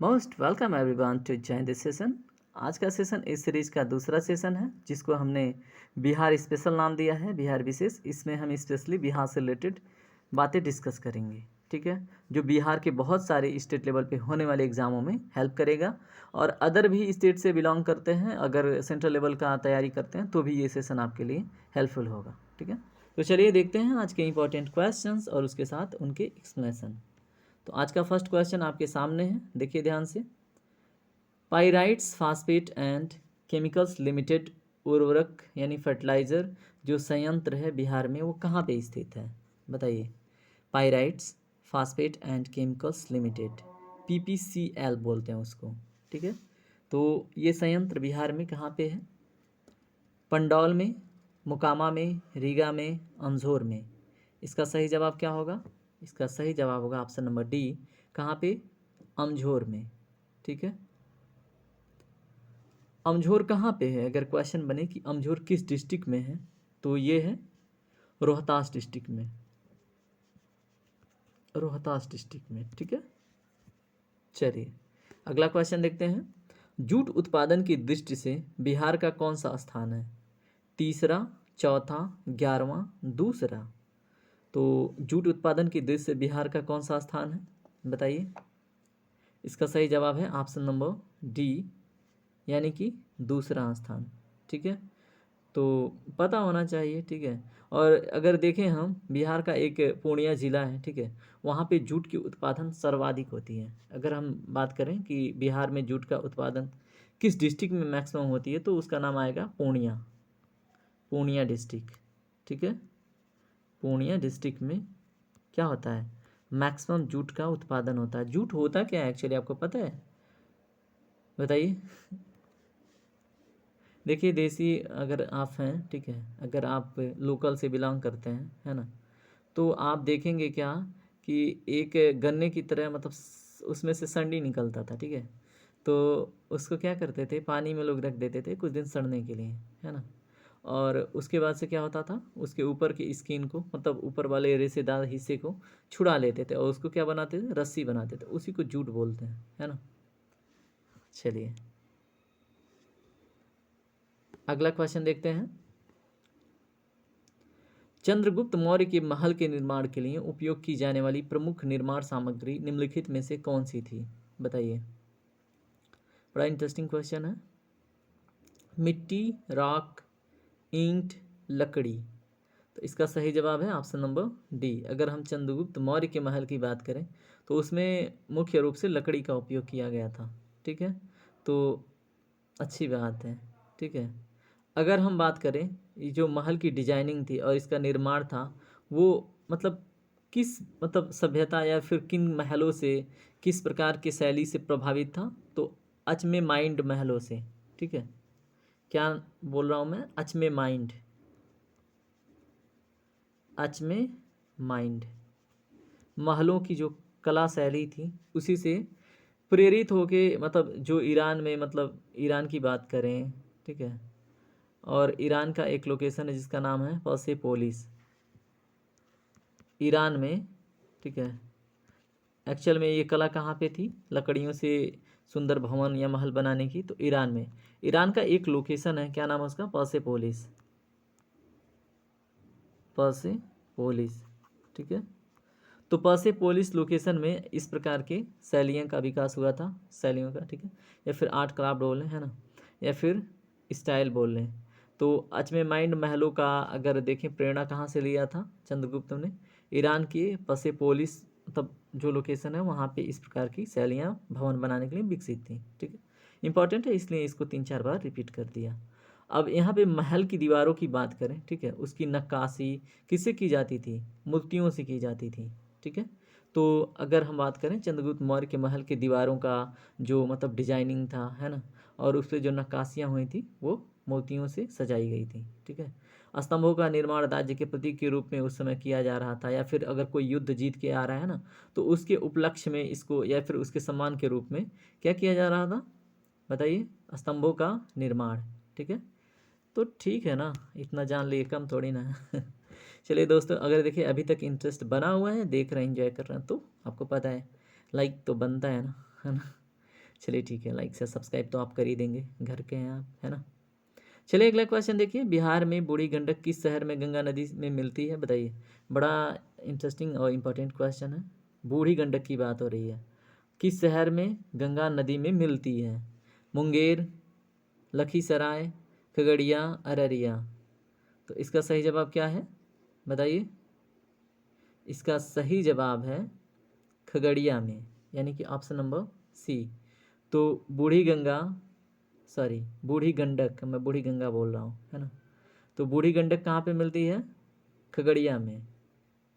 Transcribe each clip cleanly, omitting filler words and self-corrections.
Most welcome everyone to join this session. आज का session इस सीरीज का दूसरा सेशन है जिसको हमने बिहार स्पेशल नाम दिया है, बिहार विशेष। इसमें हम स्पेशली बिहार से रिलेटेड बातें डिस्कस करेंगे, ठीक है, जो बिहार के बहुत सारे स्टेट लेवल पे होने वाले एग्जामों में हेल्प करेगा। और अदर भी स्टेट से बिलोंग करते हैं, अगर सेंट्रल लेवल का तैयारी करते हैं तो भी ये सेशन आपके लिए हेल्पफुल होगा, ठीक है। तो चलिए देखते हैं आज के इंपॉर्टेंट क्वेश्चंस और उसके साथ उनके एक्सप्लेनेशन। तो आज का फर्स्ट क्वेश्चन आपके सामने है, देखिए ध्यान से। Pyrites phosphate and chemicals limited उर्वरक यानी फर्टिलाइज़र जो संयंत्र है बिहार में, वो कहाँ पे स्थित है, बताइए। Pyrites phosphate and chemicals limited, PPCL बोलते हैं उसको, ठीक है। तो ये संयंत्र बिहार में कहाँ पे है? पंडौल में, मोकामा में, रीगा में, अमझोर में। इसका सही जवाब क्या होगा? इसका सही जवाब होगा ऑप्शन नंबर डी। कहाँ पे? अमझोर में, ठीक है। अमझोर कहाँ पे है? अगर क्वेश्चन बने कि अमझोर किस डिस्ट्रिक्ट में है, तो ये है रोहतास डिस्ट्रिक्ट में, रोहतास डिस्ट्रिक्ट में, ठीक है। चलिए अगला क्वेश्चन देखते हैं। जूट उत्पादन की दृष्टि से बिहार का कौन सा स्थान है? तीसरा, चौथा, 11वां, दूसरा। तो जूट उत्पादन की दृष्टि से बिहार का कौन सा स्थान है, बताइए। इसका सही जवाब है ऑप्शन नंबर डी, यानी कि दूसरा स्थान, ठीक है। तो पता होना चाहिए, ठीक है। और अगर देखें हम, बिहार का एक पूर्णिया ज़िला है, ठीक है, वहाँ पे जूट की उत्पादन सर्वाधिक होती है। अगर हम बात करें कि बिहार में जूट का उत्पादन किस डिस्ट्रिक्ट में मैक्सिमम होती है, तो उसका नाम आएगा पूर्णिया, पूर्णिया डिस्ट्रिक्ट, ठीक है। पूर्णिया डिस्ट्रिक्ट में क्या होता है? मैक्सिमम जूट का उत्पादन होता है। जूट होता क्या है एक्चुअली, आपको पता है, बताइए। देखिए देसी अगर आप हैं, ठीक है, अगर आप लोकल से बिलोंग करते हैं, है ना, तो आप देखेंगे क्या कि एक गन्ने की तरह, मतलब उसमें से संडी निकलता था, ठीक है। तो उसको क्या करते थे, पानी में लोग रख देते थे कुछ दिन सड़ने के लिए, है ना। और उसके बाद से क्या होता था, उसके ऊपर की स्किन को, मतलब ऊपर वाले रेशेदार हिस्से को छुड़ा लेते थे और उसको क्या बनाते थे, रस्सी बनाते थे। उसी को जूट बोलते हैं, है ना। चलिए अगला क्वेश्चन देखते हैं। चंद्रगुप्त मौर्य के महल के निर्माण के लिए उपयोग की जाने वाली प्रमुख निर्माण सामग्री निम्नलिखित में से कौन सी थी, बताइए। बड़ा इंटरेस्टिंग क्वेश्चन है। मिट्टी, राख, ईंट, लकड़ी। तो इसका सही जवाब है ऑप्शन नंबर डी। अगर हम चंद्रगुप्त मौर्य के महल की बात करें तो उसमें मुख्य रूप से लकड़ी का उपयोग किया गया था, ठीक है। तो अच्छी बात है, ठीक है। अगर हम बात करें, ये जो महल की डिजाइनिंग थी और इसका निर्माण था, वो मतलब किस, मतलब सभ्यता या फिर किन महलों से, किस प्रकार की शैली से प्रभावित था, तो अचमे माइंड महलों से, ठीक है। क्या बोल रहा हूँ मैं? अचमे माइंड, अचमे माइंड महलों की जो कला शैली थी, उसी से प्रेरित होके, मतलब जो ईरान में, मतलब ईरान की बात करें, ठीक है, और ईरान का एक लोकेशन है जिसका नाम है पर्सेपोलिस, ईरान में, ठीक है। एक्चुअल में ये कला कहाँ पे थी, लकड़ियों से सुंदर भवन या महल बनाने की, तो ईरान में। ईरान का एक लोकेशन है, क्या नाम है उसका? पर्सेपोलिस, पर्सेपोलिस, ठीक है। तो पर्सेपोलिस लोकेशन में इस प्रकार के शैलियों का विकास हुआ था, शैलियों का, ठीक है, या फिर आर्ट क्राफ्ट बोल लें, है ना, या फिर स्टाइल बोल लें। तो अचमे माइंड महलों का अगर देखें, प्रेरणा कहाँ से लिया था चंद्रगुप्त ने? ईरान के पर्सेपोलिस, मतलब जो लोकेशन है वहाँ पे इस प्रकार की शैलियाँ भवन बनाने के लिए विकसित थी, ठीक है। इंपॉर्टेंट है, इसलिए इसको 3-4 बार रिपीट कर दिया। अब यहाँ पे महल की दीवारों की बात करें, ठीक है, उसकी नक्काशी किससे की जाती थी? मूर्तियों से की जाती थी, ठीक है। तो अगर हम बात करें चंद्रगुप्त मौर्य के महल की दीवारों का जो मतलब डिजाइनिंग था, है ना, और उस पर जो नक्काशियाँ हुई थी वो मोतियों से सजाई गई थी, ठीक है। स्तंभों का निर्माण राज्य के प्रतीक के रूप में उस समय किया जा रहा था, या फिर अगर कोई युद्ध जीत के आ रहा है ना, तो उसके उपलक्ष्य में इसको, या फिर उसके सम्मान के रूप में क्या किया जा रहा था, बताइए। स्तंभों का निर्माण, ठीक है। तो ठीक है ना, इतना जान लिए कम थोड़ी ना है। चलिए दोस्तों, अगर देखिए अभी तक इंटरेस्ट बना हुआ है, देख रहे हैं, एंजॉय कर रहे हैं, तो आपको पता है लाइक तो बनता है ना, है ना। चलिए ठीक है, लाइक से सब्सक्राइब तो आप कर ही देंगे, घर के हैं आप, है ना। चलिए अगला क्वेश्चन देखिए, बिहार में बूढ़ी गंडक किस शहर में गंगा नदी में मिलती है, बताइए। बड़ा इंटरेस्टिंग और इम्पोर्टेंट क्वेश्चन है। बूढ़ी गंडक की बात हो रही है, किस शहर में गंगा नदी में मिलती है? मुंगेर, लखीसराय, खगड़िया, अररिया। तो इसका सही जवाब क्या है, बताइए। इसका सही जवाब है खगड़िया में, यानी कि ऑप्शन नंबर सी। तो बूढ़ी गंडक, मैं बूढ़ी गंगा बोल रहा हूँ, है ना। तो बूढ़ी गंडक कहाँ पे मिलती है? खगड़िया में,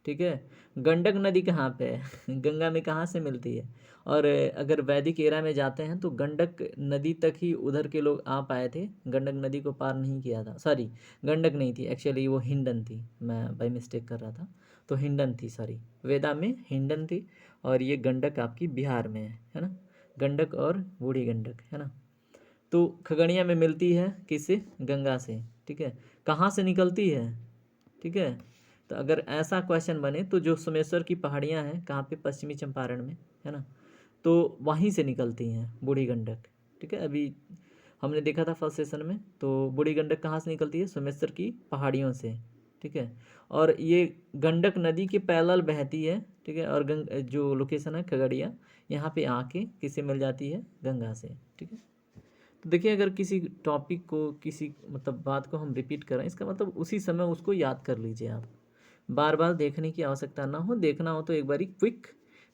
ठीक है। गंडक नदी कहाँ पे है गंगा में कहाँ से मिलती है? और अगर वैदिक एरा में जाते हैं तो गंडक नदी तक ही उधर के लोग आ पाए थे, गंडक नदी को पार नहीं किया था। सॉरी, गंडक नहीं थी एक्चुअली, वो हिंडन थी, मैं बाई मिस्टेक कर रहा था। तो हिंडन थी, सॉरी, वेदा में हिंडन थी, और ये गंडक आपकी बिहार में है ना। गंडक और बूढ़ी गंडक, है ना। तो खगड़िया में मिलती है किससे? गंगा से, ठीक है। कहाँ से निकलती है, ठीक है। तो अगर ऐसा क्वेश्चन बने तो जो सोमेश्वर की पहाड़ियाँ हैं, कहाँ पे? पश्चिमी चंपारण में, है ना। तो वहीं से निकलती हैं बूढ़ी गंडक, ठीक है। अभी हमने देखा था फर्स्ट सेशन में, तो बूढ़ी गंडक कहाँ से निकलती है? सोमेश्वर की पहाड़ियों से, ठीक है। और ये गंडक नदी के पैरेलल बहती है, ठीक है। और जो लोकेशन है खगड़िया, यहाँ पे आके किससे मिल जाती है? गंगा से, ठीक है। तो देखिए, अगर किसी टॉपिक को, किसी मतलब बात को हम रिपीट कर रहे हैं, इसका मतलब उसी समय उसको याद कर लीजिए आप, बार बार देखने की आवश्यकता ना हो। देखना हो तो एक बारी क्विक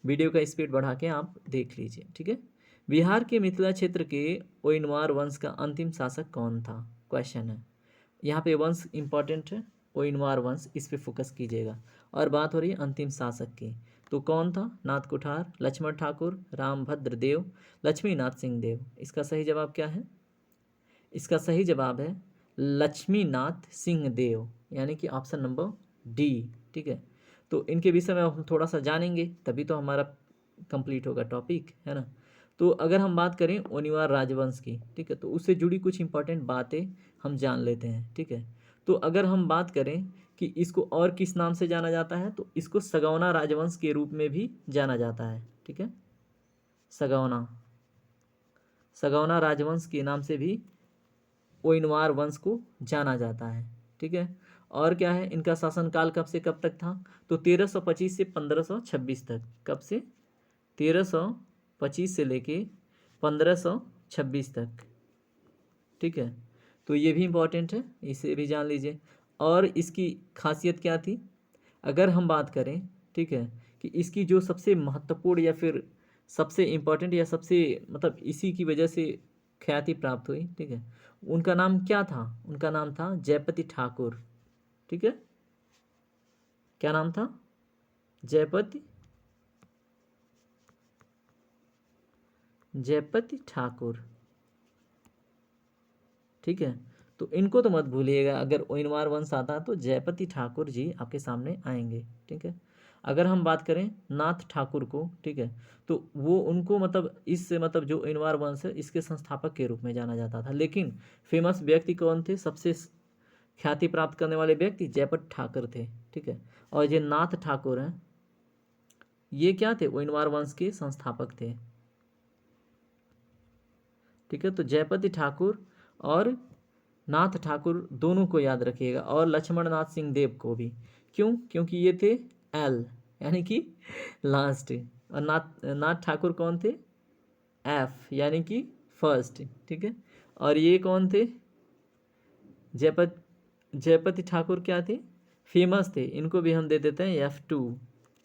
वीडियो का स्पीड बढ़ा के आप देख लीजिए, ठीक है। बिहार के मिथिला क्षेत्र के ओइनवार वंश का अंतिम शासक कौन था? क्वेश्चन है, यहाँ पे वंश इंपॉर्टेंट है, ओइनवार वंश, इस पे फोकस कीजिएगा। और बात हो रही है अंतिम शासक की, तो कौन था? नाथ कुठार, लक्ष्मण ठाकुर, रामभद्र देव, लक्ष्मीनाथ सिंह देव। इसका सही जवाब क्या है? इसका सही जवाब है लक्ष्मीनाथ सिंह देव, यानी कि ऑप्शन नंबर डी, ठीक है। तो इनके विषय में हम थोड़ा सा जानेंगे, तभी तो हमारा कंप्लीट होगा टॉपिक, है ना। तो अगर हम बात करें ओनिवार राजवंश की, ठीक है, तो उससे जुड़ी कुछ इंपॉर्टेंट बातें हम जान लेते हैं, ठीक है। तो अगर हम बात करें कि इसको और किस नाम से जाना जाता है, तो इसको सगौना राजवंश के रूप में भी जाना जाता है, ठीक है। सगौना सगौना राजवंश के नाम से भी ओइनवार वंश को जाना जाता है, ठीक है। और क्या है, इनका शासनकाल कब से कब तक था? तो 1325 से 1526 तक। कब से? 1325 से लेके 1526 तक, ठीक है। तो ये भी इम्पोर्टेंट है, इसे भी जान लीजिए। और इसकी खासियत क्या थी, अगर हम बात करें, ठीक है, कि इसकी जो सबसे महत्वपूर्ण या फिर सबसे इम्पोर्टेंट या सबसे मतलब इसी की वजह से ख्याति प्राप्त हुई, ठीक है, उनका नाम क्या था? उनका नाम था जयपति ठाकुर, ठीक है। क्या नाम था? जयपति जयपति ठाकुर, ठीक है। तो इनको तो मत भूलिएगा, अगर ओइनवार वंश आता है तो जयपति ठाकुर जी आपके सामने आएंगे, ठीक है। अगर हम बात करें नाथ ठाकुर को, ठीक है, तो वो उनको मतलब इस मतलब जो ओइनवार वंश है इसके संस्थापक के रूप में जाना जाता था। लेकिन फेमस व्यक्ति कौन थे? सबसे ख्याति प्राप्त करने वाले व्यक्ति जयपत ठाकुर थे, ठीक है। और ये नाथ ठाकुर हैं, ये क्या थे? ओइनवार वंश के संस्थापक थे, ठीक है। तो जयपति ठाकुर और नाथ ठाकुर दोनों को याद रखिएगा, और लक्ष्मण नाथ सिंह देव को भी। क्यों? क्योंकि ये थे एल, यानी कि लास्ट। और नाथ ठाकुर कौन थे? एफ, यानी कि फर्स्ट, ठीक है। और ये कौन थे? जयपति ठाकुर क्या थे? फेमस थे, इनको भी हम दे देते हैं F2,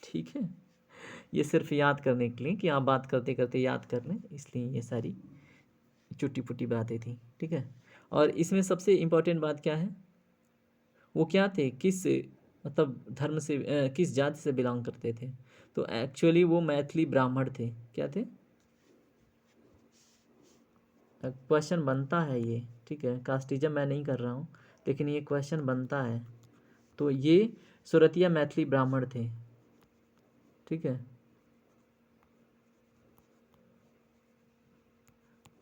ठीक है। ये सिर्फ याद करने के लिए कि आप बात करते करते याद कर लें, इसलिए ये सारी चुट्टी पुट्टी बातें थी, ठीक है। और इसमें सबसे इम्पोर्टेंट बात क्या है, वो क्या थे, किस मतलब धर्म से किस जाति से बिलोंग करते थे? तो एक्चुअली वो मैथिली ब्राह्मण थे। क्या थे? क्वेश्चन बनता है ये, ठीक है, कास्टिज्म मैं नहीं कर रहा हूँ, लेकिन ये क्वेश्चन बनता है। तो ये सुरतिया मैथिली ब्राह्मण थे, ठीक है।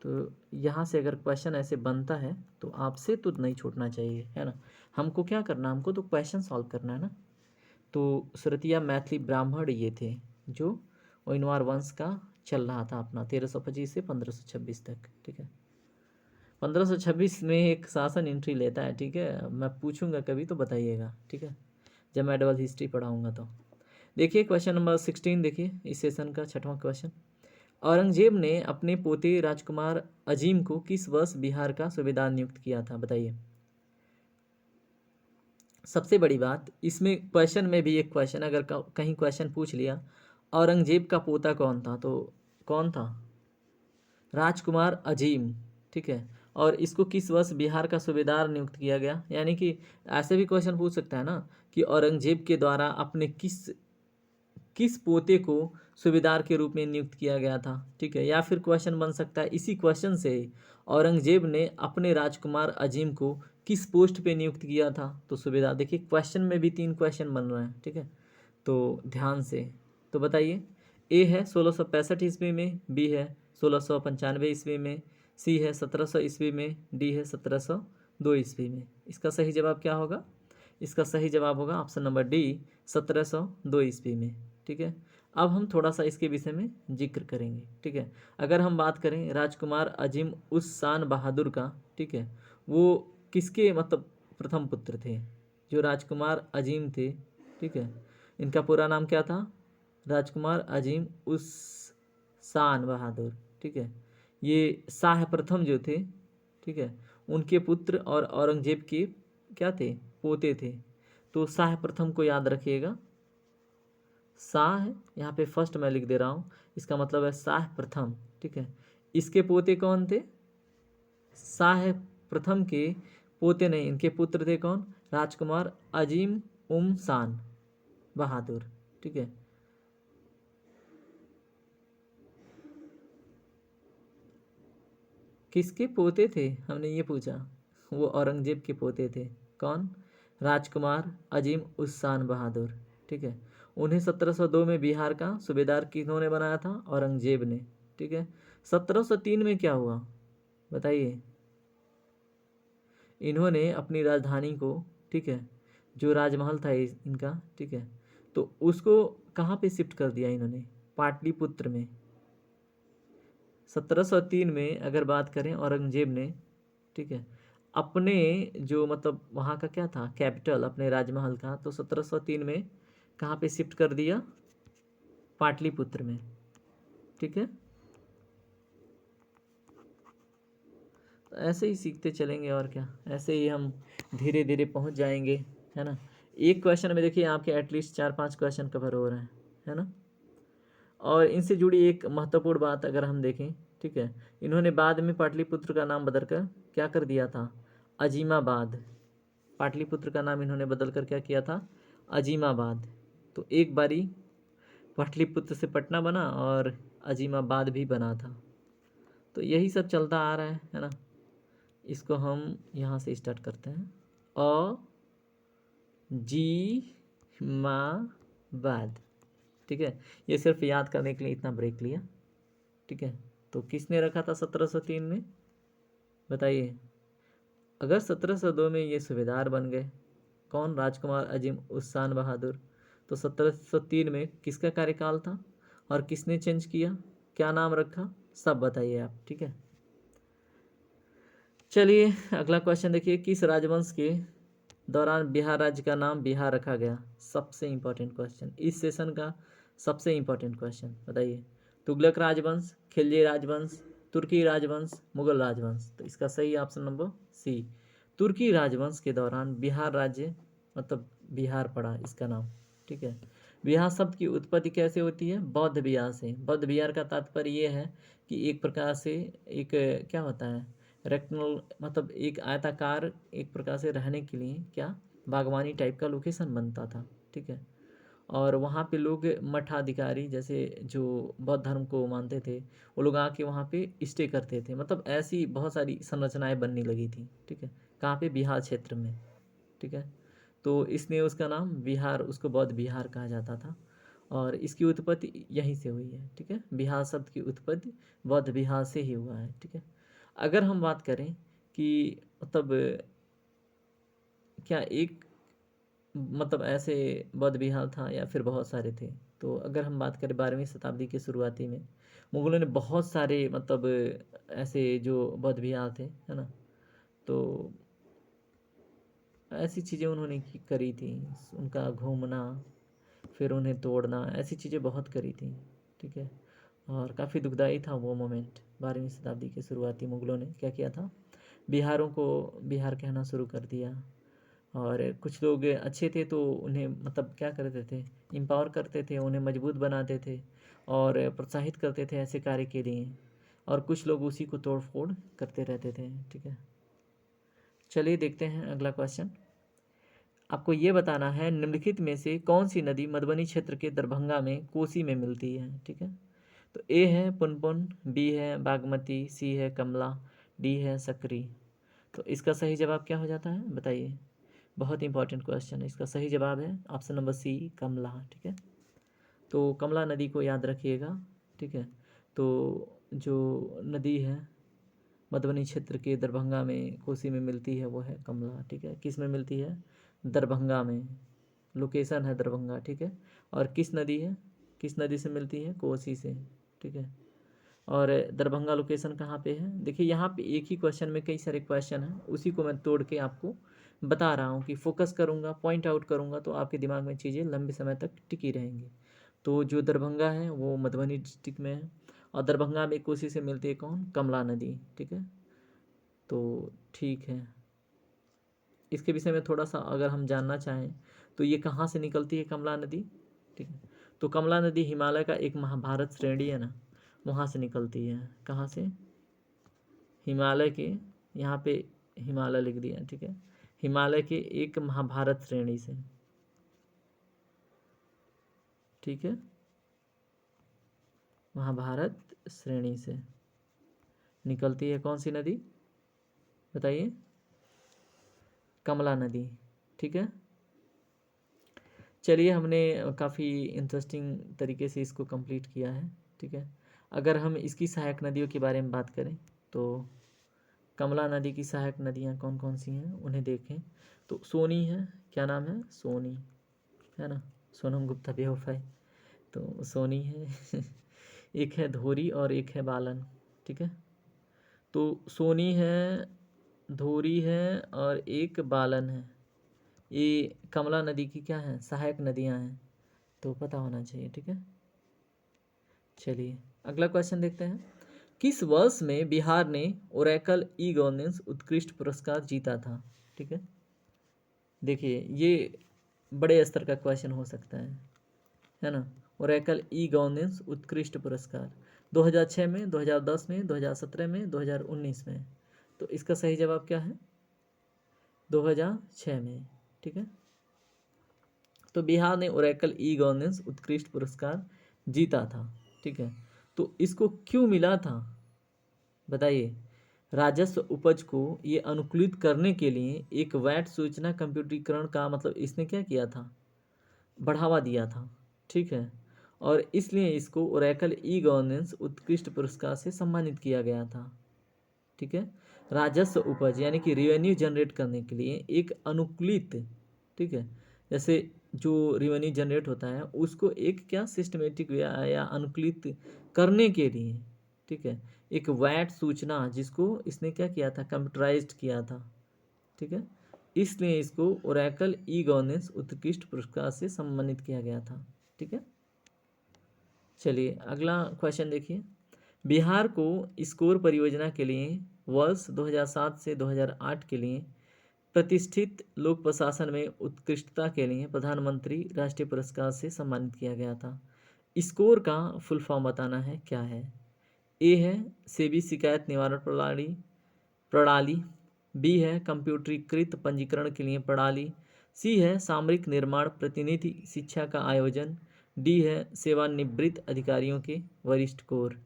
तो यहाँ से अगर क्वेश्चन ऐसे बनता है तो आपसे तो नहीं छूटना चाहिए, है ना। हमको क्या करना, हमको तो क्वेश्चन सॉल्व करना है ना। तो सुरतिया मैथिली ब्राह्मण ये थे जो ओइनवार वंश का चल रहा था अपना 1325 से 1526 तक, ठीक है। 1526 में एक शासन एंट्री लेता है, ठीक है। मैं पूछूंगा कभी तो बताइएगा, ठीक है, जब मैं डबल हिस्ट्री पढ़ाऊंगा तो। देखिए क्वेश्चन नंबर 16, देखिए इस सेशन का 6वां क्वेश्चन। औरंगजेब ने अपने पोते राजकुमार अजीम को किस वर्ष बिहार का सूबेदार नियुक्त किया था, बताइए। सबसे बड़ी बात इसमें क्वेश्चन में भी एक क्वेश्चन, अगर कहीं क्वेश्चन पूछ लिया औरंगजेब का पोता कौन था, तो कौन था, राजकुमार अजीम, ठीक है। और इसको किस वर्ष बिहार का सूबेदार नियुक्त किया गया, यानी कि ऐसे भी क्वेश्चन पूछ सकता है ना कि औरंगजेब के द्वारा अपने किस किस पोते को सूबेदार के रूप में नियुक्त किया गया था, ठीक है। या फिर क्वेश्चन बन सकता है इसी क्वेश्चन से औरंगजेब ने अपने राजकुमार अजीम को किस पोस्ट पे नियुक्त किया था, तो सूबेदार। देखिए क्वेश्चन में भी 3 क्वेश्चन बन रहे हैं, ठीक है, तो ध्यान से। तो बताइए, ए है 1665 ईस्वी में, बी है 1695 ईस्वी में, सी है 1700 ईस्वी में, डी है 1702 ईस्वी में। इसका सही जवाब क्या होगा, इसका सही जवाब होगा ऑप्शन नंबर डी, 1702 ईस्वी में, ठीक है। अब हम थोड़ा सा इसके विषय में जिक्र करेंगे, ठीक है। अगर हम बात करें राजकुमार अजीम उस शान बहादुर का, ठीक है, वो किसके मतलब प्रथम पुत्र थे, जो राजकुमार अजीम थे, ठीक है। इनका पूरा नाम क्या था, राजकुमार अजीम उस शान बहादुर, ठीक है। ये शाह प्रथम जो थे, ठीक है, उनके पुत्र और औरंगजेब के क्या थे, पोते थे। तो शाह प्रथम को याद रखिएगा, शाह यहाँ पे फर्स्ट मैं लिख दे रहा हूँ, इसका मतलब है शाह प्रथम, ठीक है। इसके पोते कौन थे, शाह प्रथम के पोते नहीं, इनके पुत्र थे कौन, राजकुमार अजीम शान बहादुर, ठीक है। किसके पोते थे हमने ये पूछा, वो औरंगजेब के पोते थे, कौन, राजकुमार अजीम शान बहादुर, ठीक है। उन्हें 1702 में बिहार का सूबेदार किन्होंने बनाया था, औरंगजेब ने, ठीक है। 1703 में क्या हुआ बताइए, इन्होंने अपनी राजधानी को, ठीक है, जो राजमहल था इनका, ठीक है, तो उसको कहाँ पे शिफ्ट कर दिया इन्होंने, पाटलिपुत्र में। 1703 में अगर बात करें औरंगजेब ने, ठीक है, अपने जो मतलब वहाँ का क्या था कैपिटल अपने राजमहल का, तो 1703 में कहाँ पे शिफ्ट कर दिया, पाटलिपुत्र में, ठीक है। तो ऐसे ही सीखते चलेंगे और क्या, ऐसे ही हम धीरे धीरे पहुँच जाएंगे, है ना। एक क्वेश्चन में देखिए आपके एटलीस्ट 4-5 क्वेश्चन कवर हो रहे हैं, है ना। और इनसे जुड़ी एक महत्वपूर्ण बात अगर हम देखें, ठीक है, इन्होंने बाद में पाटलिपुत्र का नाम बदलकर क्या कर दिया था, अजीमाबाद। पाटलिपुत्र का नाम इन्होंने बदलकर क्या किया था, अजीमाबाद। तो एक बारी पाटलिपुत्र से पटना बना और अजीमाबाद भी बना था। तो यही सब चलता आ रहा है ना। इसको हम यहाँ से स्टार्ट करते हैं, अ जी मा बाद, ठीक है। ये सिर्फ याद करने के लिए इतना ब्रेक लिया, ठीक है। तो किसने रखा था 1703 में, बताइए। अगर 1702 में ये सूबेदार बन गए, कौन, राजकुमार अजीम शान बहादुर, तो 1703 में किसका कार्यकाल था और किसने चेंज किया, क्या नाम रखा, सब बताइए आप, ठीक है। चलिए अगला क्वेश्चन देखिए, किस राजवंश के दौरान बिहार राज्य का नाम बिहार रखा गया, सबसे इंपॉर्टेंट क्वेश्चन, इस सेशन का सबसे इंपॉर्टेंट क्वेश्चन, बताइए। तुगलक राजवंश, खिलजी राजवंश, तुर्की राजवंश, मुगल राजवंश। तो इसका सही ऑप्शन नंबर सी, तुर्की राजवंश के दौरान बिहार राज्य मतलब बिहार पड़ा इसका नाम, ठीक है। बिहार शब्द की उत्पत्ति कैसे होती है, बौद्ध विहार से। बौद्ध विहार का तात्पर्य ये है कि एक प्रकार से एक क्या होता है, रेक्टनल मतलब एक आयताकार, एक प्रकार से रहने के लिए क्या बागवानी टाइप का लोकेशन बनता था, ठीक है। और वहाँ पे लोग मठाधिकारी जैसे जो बौद्ध धर्म को मानते थे, वो लोग आके वहाँ पे स्टे करते थे, मतलब ऐसी बहुत सारी संरचनाएं बनने लगी थी, ठीक है। कहाँ पे, बिहार क्षेत्र में, ठीक है। तो इसने उसका नाम बिहार, उसको बौद्ध बिहार कहा जाता था और इसकी उत्पत्ति यहीं से हुई है, ठीक है। बिहार शब्द की उत्पत्ति बौद्ध बिहार से ही हुआ है, ठीक है। अगर हम बात करें कि मतलब क्या एक मतलब ऐसे बौद्ध विहार था या फिर बहुत सारे थे, तो अगर हम बात करें 12वीं शताब्दी के शुरुआती में मुगलों ने बहुत सारे मतलब ऐसे जो बौद्ध विहार थे, है ना, तो ऐसी चीज़ें उन्होंने करी थी, उनका घूमना, फिर उन्हें तोड़ना, ऐसी चीज़ें बहुत करी थी, ठीक है। और काफ़ी दुखदाई था वो मोमेंट। 12वीं शताब्दी के शुरुआती मुगलों ने क्या किया था, बिहारों को बिहार कहना शुरू कर दिया। और कुछ लोग अच्छे थे तो उन्हें मतलब क्या करते थे, एम्पावर करते थे, उन्हें मजबूत बनाते थे और प्रोत्साहित करते थे ऐसे कार्य के लिए, और कुछ लोग उसी को तोड़ फोड़ करते रहते थे, ठीक है। चलिए देखते हैं अगला क्वेश्चन। आपको ये बताना है निम्नलिखित में से कौन सी नदी मधुबनी क्षेत्र के दरभंगा में कोसी में मिलती है, ठीक है। तो ए है पुनपुन, बी है बागमती, सी है कमला, डी है सकरी। तो इसका सही जवाब क्या हो जाता है बताइए। बहुत इंपॉर्टेंट क्वेश्चन है। इसका सही जवाब है ऑप्शन नंबर सी कमला, ठीक है। तो कमला नदी को याद रखिएगा, ठीक है। तो जो नदी है मधुबनी क्षेत्र के दरभंगा में कोसी में मिलती है वो है कमला, ठीक है। किस में मिलती है, दरभंगा में, लोकेशन है दरभंगा, ठीक है। और किस नदी है, किस नदी से मिलती है, कोसी से, ठीक है। और दरभंगा लोकेशन कहाँ पे है, देखिए यहाँ पे एक ही क्वेश्चन में कई सारे क्वेश्चन हैं, उसी को मैं तोड़ के आपको बता रहा हूँ कि फोकस करूँगा, पॉइंट आउट करूँगा, तो आपके दिमाग में चीज़ें लंबे समय तक टिकी रहेंगी। तो जो दरभंगा है वो मधुबनी डिस्ट्रिक्ट में है, और दरभंगा में कोसी से मिलती है कौन, कमला नदी, ठीक है। तो ठीक है, इसके विषय में थोड़ा सा अगर हम जानना चाहें तो ये कहाँ से निकलती है कमला नदी, ठीक है। तो कमला नदी हिमालय का एक महाभारत श्रेणी है ना, वहाँ से निकलती है। कहाँ से, हिमालय के, यहाँ पे हिमालय लिख दिया, ठीक है, हिमालय के एक महाभारत श्रेणी से, ठीक है, महाभारत श्रेणी से निकलती है कौन सी नदी बताइए, कमला नदी, ठीक है। चलिए हमने काफ़ी इंटरेस्टिंग तरीके से इसको कंप्लीट किया है, ठीक है। अगर हम इसकी सहायक नदियों के बारे में बात करें तो कमला नदी की सहायक नदियाँ कौन कौन सी हैं उन्हें देखें। तो सोनी है, क्या नाम है, सोनी, है ना, सोनम गुप्ता बेवफाई, तो सोनी है एक है धोरी और एक है बालन, ठीक है। तो सोनी है, धोरी है और एक बालन है, ये कमला नदी की क्या है, सहायक नदियां हैं, तो पता होना चाहिए, ठीक है। चलिए अगला क्वेश्चन देखते हैं। किस वर्ष में बिहार ने ओरेकल ई गवर्नेंस उत्कृष्ट पुरस्कार जीता था, ठीक है। देखिए ये बड़े स्तर का क्वेश्चन हो सकता है ना। ओरेकल ई गवर्नेंस उत्कृष्ट पुरस्कार 2006 में, 2010 में, 2017 में, 2019 में। तो इसका सही जवाब क्या है, 2006 में, ठीक है। तो बिहार ने ओरेकल ई गवर्नेंस उत्कृष्ट पुरस्कार जीता था, ठीक है। तो इसको क्यों मिला था बताइए। राजस्व उपज को ये अनुकूलित करने के लिए एक वैट सूचना कंप्यूटरीकरण का मतलब इसने क्या किया था, बढ़ावा दिया था, ठीक है। और इसलिए इसको ओरेकल ई गवर्नेंस उत्कृष्ट पुरस्कार से सम्मानित किया गया था, ठीक है। राजस्व उपज यानी कि रेवेन्यू जनरेट करने के लिए एक अनुकूलित, ठीक है, जैसे जो रेवेन्यू जनरेट होता है उसको एक क्या सिस्टमेटिक या अनुकूलित करने के लिए, ठीक है, एक वैट सूचना जिसको इसने क्या किया था, कंप्यूटराइज्ड किया था, ठीक है। इसलिए इसको ओरेकल ई गवर्नेंस उत्कृष्ट पुरस्कार से सम्मानित किया गया था, ठीक है। चलिए अगला क्वेश्चन देखिए। बिहार को स्कोर परियोजना के लिए वर्ष 2007 से 2008 के लिए प्रतिष्ठित लोक प्रशासन में उत्कृष्टता के लिए प्रधानमंत्री राष्ट्रीय पुरस्कार से सम्मानित किया गया था। स्कोर का फुल फॉर्म बताना है क्या है। ए है सेबी शिकायत निवारण प्रणाली प्रणाली, बी है कंप्यूटरीकृत पंजीकरण के लिए प्रणाली, सी है सामरिक निर्माण प्रतिनिधि शिक्षा का आयोजन, डी है सेवानिवृत्त अधिकारियों के वरिष्ठ कोर।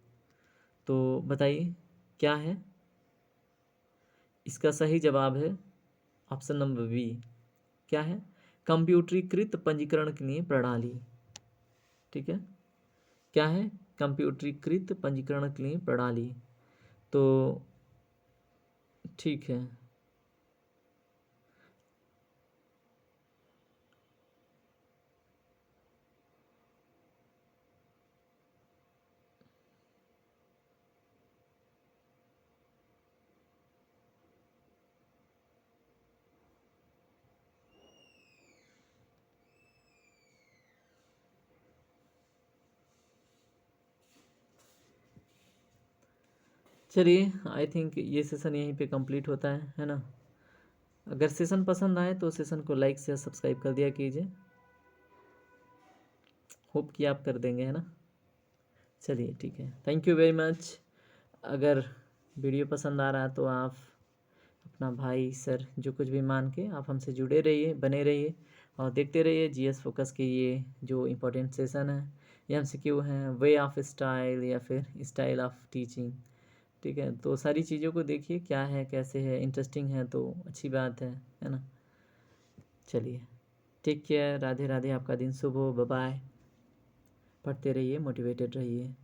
तो बताइए क्या है, इसका सही जवाब है ऑप्शन नंबर बी, क्या है, कंप्यूटरीकृत पंजीकरण के लिए प्रणाली, ठीक है। क्या है, कंप्यूटरीकृत पंजीकरण के लिए प्रणाली। तो ठीक है, चलिए, आई थिंक ये सेशन यहीं पे कंप्लीट होता है ना। अगर सेशन पसंद आए तो सेशन को लाइक शेयर सब्सक्राइब कर दिया कीजिए। होप कि आप कर देंगे, है ना। चलिए ठीक है, थैंक यू वेरी मच। अगर वीडियो पसंद आ रहा है तो आप अपना भाई सर जो कुछ भी मान के आप हमसे जुड़े रहिए, बने रहिए और देखते रहिए जीएस फोकस के ये जो इम्पोर्टेंट सेशन है, ये MCQ हैं, वे ऑफ स्टाइल या फिर स्टाइल ऑफ टीचिंग। ठीक है, तो सारी चीज़ों को देखिए क्या है, कैसे है, इंटरेस्टिंग है तो अच्छी बात है ना। चलिए, टेक केयर, राधे राधे, आपका दिन शुभ हो, बाय बाय। पढ़ते रहिए, मोटिवेटेड रहिए।